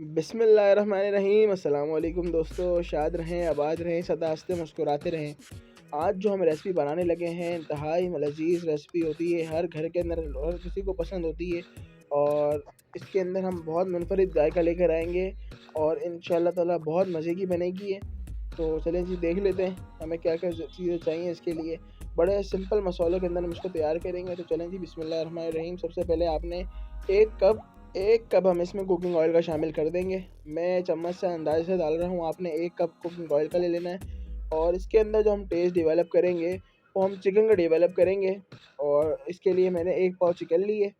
बिस्मिल्लाहिर्रहमानिर्रहीम। अस्सलाम वालेकुम दोस्तों, शाद रहें, आबाद रहें, सदा हंसते मुस्कुराते रहें। आज जो हम रेसिपी बनाने लगे हैं इंतहाई लज़ीज़ रेसिपी होती है, हर घर के अंदर हर किसी को पसंद होती है और इसके अंदर हम बहुत मुनफरिद जायका लेकर आएंगे और इंशाअल्लाह ताला बहुत मज़े की बनेगी ये। तो चलें जी देख लेते हैं हमें क्या क्या चीज़ें चाहिए इसके लिए। बड़े सिंपल मसालों के अंदर हम इसको तैयार करेंगे। तो चलें जी बिस्मिल्लाहिर्रहमानिर्रहीम। सबसे पहले आपने एक कप हम इसमें कुकिंग ऑयल का शामिल कर देंगे। मैं चम्मच से अंदाज़े से डाल रहा हूँ, आपने 1 कप कुकिंग ऑयल का ले लेना है। और इसके अंदर जो हम टेस्ट डेवलप करेंगे वो हम चिकन का डेवलप करेंगे। और इसके लिए मैंने 1 पाव चिकन ली है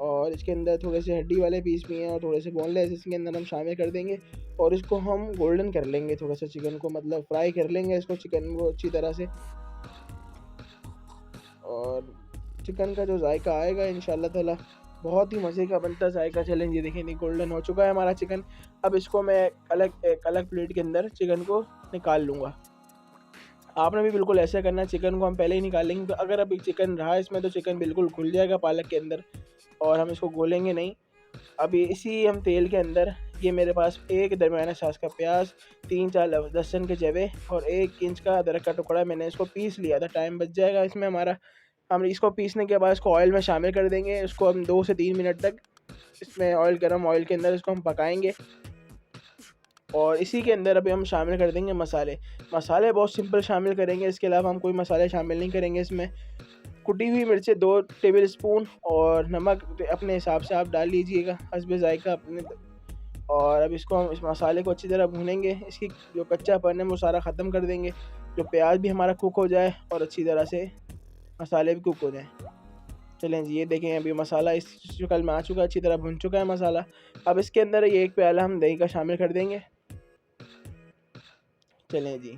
और इसके अंदर थोड़े से हड्डी वाले पीस भी हैं और थोड़े से बोनलेस इसके अंदर हम शामिल कर देंगे। और इसको हम गोल्डन कर लेंगे, थोड़ा सा चिकन को मतलब फ्राई कर लेंगे इसको, चिकन को अच्छी तरह से। और चिकन का जो जायका आएगा इंशाल्लाह ताला बहुत ही मज़े का बनता जायका। चलें ये देखें, गोल्डन हो चुका है हमारा चिकन। अब इसको मैं एक अलग प्लेट के अंदर चिकन को निकाल लूँगा। आपने भी बिल्कुल ऐसा करना है, चिकन को हम पहले ही निकाल लेंगे। तो अगर अभी चिकन रहा इसमें तो चिकन बिल्कुल घुल जाएगा पालक के अंदर और हम इसको घोलेंगे नहीं। अभी इसी हम तेल के अंदर ये मेरे पास एक दरमियाना साइज का प्याज, 3-4 लहसुन के जवे और 1 इंच का अदरक का टुकड़ा मैंने इसको पीस लिया था। टाइम बच जाएगा इसमें हमारा। हम इसको पीसने के बाद इसको ऑयल में शामिल कर देंगे। इसको हम 2 से 3 मिनट तक इसमें गर्म ऑयल के अंदर इसको हम पकाएंगे। और इसी के अंदर अभी हम शामिल कर देंगे मसाले बहुत सिंपल शामिल करेंगे, इसके अलावा हम कोई मसाले शामिल नहीं करेंगे इसमें। कुटी हुई मिर्चें 2 टेबल स्पून और नमक अपने हिसाब से आप डाल लीजिएगा, हस्बे जायका अपने। और अब इसको हम इस मसाले को अच्छी तरह भूनेंगे, इसकी जो कच्चापन है वो सारा ख़त्म कर देंगे। जो प्याज भी हमारा कुक हो जाए और अच्छी तरह से मसाले भी कुक हो जाएँ। चलें जी ये देखें, अभी मसाला इस शक्ल में आ चुका है, अच्छी तरह भुन चुका है मसाला। अब इसके अंदर ये 1 प्याला हम दही का शामिल कर देंगे। चलें जी,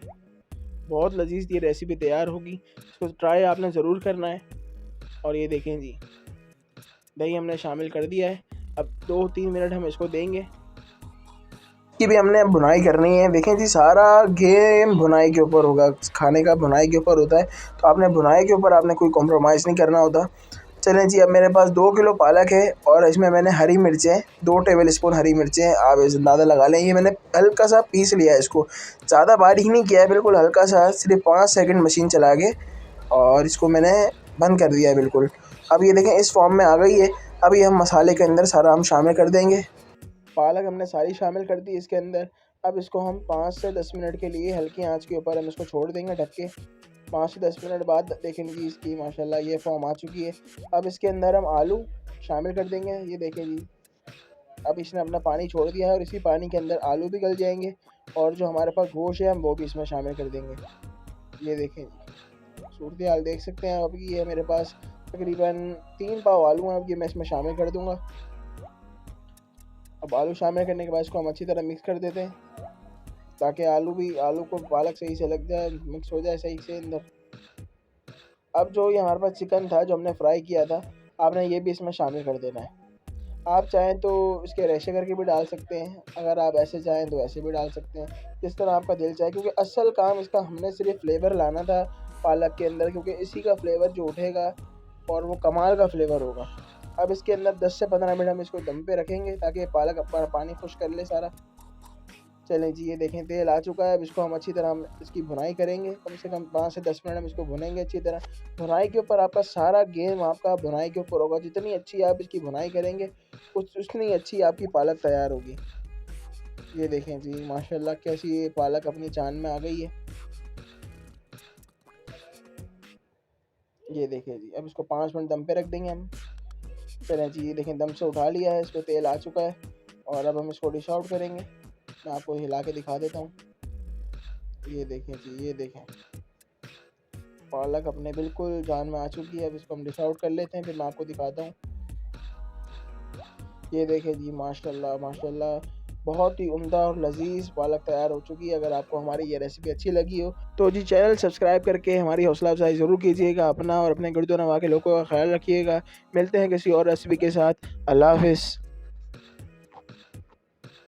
बहुत लजीज ये रेसिपी तैयार होगी, इसको ट्राई आपने ज़रूर करना है। और ये देखें जी, दही हमने शामिल कर दिया है। अब 2-3 मिनट हम इसको देंगे कि भी हमने बुनाई करनी है। देखें जी, सारा गेम बुनाई के ऊपर होगा, खाने का बुनाई के ऊपर होता है। तो आपने बुनाई के ऊपर आपने कोई कॉम्प्रोमाइज़ नहीं करना होता। चलें जी, अब मेरे पास 2 किलो पालक है और इसमें मैंने हरी मिर्चें 2 टेबल स्पून हरी मिर्चें आप अंदाज़ा लगा लें। ये मैंने हल्का सा पीस लिया है, इसको ज़्यादा बारीक नहीं किया है, बिल्कुल हल्का सा, सिर्फ 5 सेकंड मशीन चला के और इसको मैंने बंद कर दिया है बिल्कुल। अब ये देखें इस फॉर्म में आ गई है। अभी हम मसाले के अंदर सारा हम शामिल कर देंगे। पालक हमने सारी शामिल कर दी इसके अंदर। अब इसको हम 5 से 10 मिनट के लिए हल्की आंच के ऊपर हम इसको छोड़ देंगे ढक के। 5 से 10 मिनट बाद देखें जी इसकी माशाल्लाह ये फॉर्म आ चुकी है। अब इसके अंदर हम आलू शामिल कर देंगे। ये देखें जी, अब इसने अपना पानी छोड़ दिया है और इसी पानी के अंदर आलू भी गल जाएंगे और जो हमारे पास गोश्त है हम वो भी इसमें शामिल कर देंगे। ये देखें जी, सूरत हाल देख सकते हैं। अब ये मेरे पास तकरीबन 3 पाव आलू हैं, अब ये मैं इसमें शामिल कर दूँगा। अब आलू शामिल करने के बाद इसको हम अच्छी तरह मिक्स कर देते हैं ताकि आलू को पालक सही से लग जाए, मिक्स हो जाए सही से अंदर। अब जो ये हमारे पास चिकन था जो हमने फ्राई किया था, आपने ये भी इसमें शामिल कर देना है। आप चाहें तो इसके रेशे करके भी डाल सकते हैं, अगर आप ऐसे चाहें तो ऐसे भी डाल सकते हैं, जिस तरह आपका दिल चाहे। क्योंकि असल काम इसका हमने सिर्फ फ्लेवर लाना था पालक के अंदर, क्योंकि इसी का फ्लेवर जो उठेगा और वो कमाल का फ्लेवर होगा। अब इसके अंदर 10 से 15 मिनट हम इसको दम पे रखेंगे ताकि पालक अपना पानी खुश कर ले सारा। चलें जी, ये देखें तेल आ चुका है। अब इसको हम अच्छी तरह हम इसकी भुनाई करेंगे, कम से कम 5 से 10 मिनट हम इसको भुनेंगे अच्छी तरह। भुनाई के ऊपर आपका सारा गेम आपका भुनाई के ऊपर होगा। जितनी अच्छी आप इसकी भुनाई करेंगे उतनी अच्छी आपकी पालक तैयार होगी। ये देखें जी माशाल्लाह कैसी ये पालक अपनी जान में आ गई है। ये देखें जी, अब इसको 5 मिनट दम पे रख देंगे हम। चलें जी, ये देखें दम से उठा लिया है, इस पर तेल आ चुका है और अब हम इसको डिश आउट करेंगे। मैं आपको हिला के दिखा देता हूँ। ये देखें जी, ये देखें पालक अपने बिल्कुल जान में आ चुकी है। अब इसको हम डिश आउट कर लेते हैं, फिर मैं आपको दिखाता हूँ। ये देखें जी माशाल्लाह माशाल्लाह, बहुत ही उम्दा और लजीज पालक तैयार हो चुकी है। अगर आपको हमारी ये रेसिपी अच्छी लगी हो तो जी चैनल सब्सक्राइब करके हमारी हौसला अफजाई ज़रूर कीजिएगा। अपना और अपने गिरदो नवा के लोगों का ख्याल रखिएगा। मिलते हैं किसी और रेसिपी के साथ। अल्लाह हाफिज़।